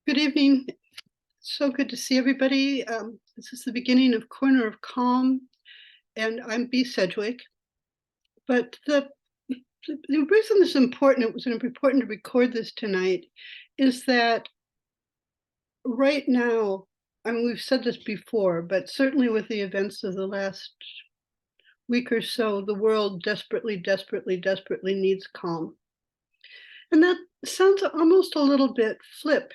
Good evening. So good to see everybody. This is the beginning of Corner of Calm, and I'm B. Sedgwick. But the reason this is important, it was important to record this tonight, is that right now, I mean, we've said this before, but certainly with the events of the last week or so, the world desperately, desperately, desperately needs calm. And that sounds almost a little bit flip.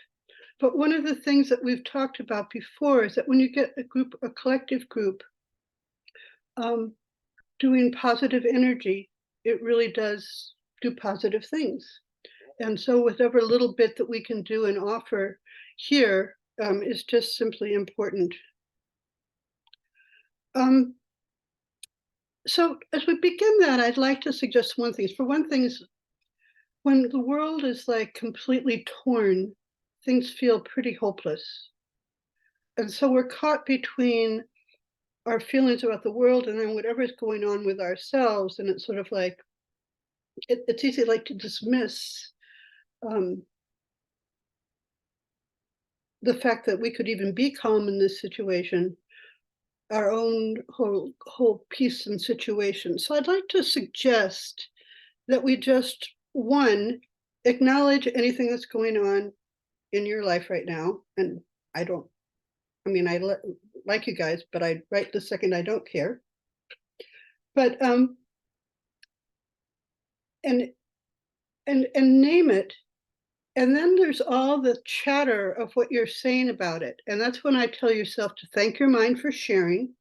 But one of the things that we've talked about before is that when you get a collective group, um, doing positive energy, it really does do positive things. And so, whatever little bit that we can do and offer here is just simply important. Um, so, as we begin that, I'd like to suggest one thing. For one thing, is when the world is like completely torn, things feel pretty hopeless. And so, we're caught between our feelings about the world and then whatever's going on with ourselves, and it's sort of like it's easy like to dismiss um, the fact that we could even be calm in this situation, our own whole peace and situation. So I'd like to suggest that we just one acknowledge anything that's going on in your life right now. And I don't, I mean, like you guys, but I right the second I don't care. But and and name it. And then there's all the chatter of what you're saying about it. And that's when I tell yourself to thank your mind for sharing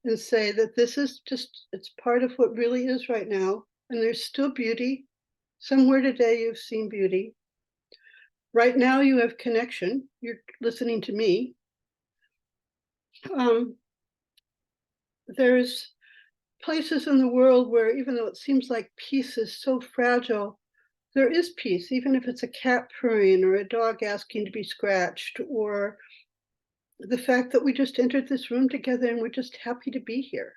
and say that this is just, it's part of what really is right now. And there's still beauty. Somewhere today you've seen beauty. Right now you have connection. You're listening to me. Um, there's places in the world where even though it seems like peace is so fragile, there is peace, even if it's a cat purring or a dog asking to be scratched, or the fact that we just entered this room together and we're just happy to be here.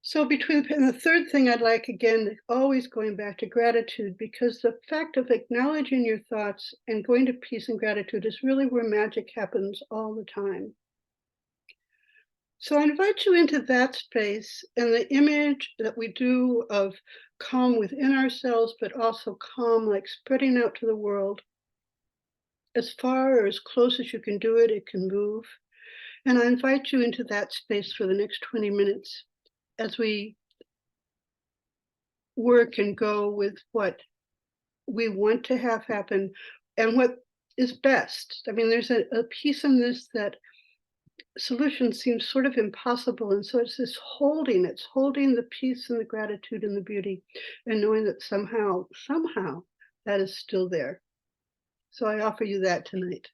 So between, and the third thing I'd like, again, always going back to gratitude, because the fact of acknowledging your thoughts and going to peace and gratitude is really where magic happens all the time. So I invite you into that space, and the image that we do of calm within ourselves, but also calm like spreading out to the world. As far or as close as you can do it, it can move. And I invite you into that space for the next 20 minutes as we work and go with what we want to have happen and what is best. I mean, there's a piece in this that solution seems sort of impossible. And so it's this holding, it's holding the peace and the gratitude and the beauty and knowing that somehow that is still there. So I offer you that tonight.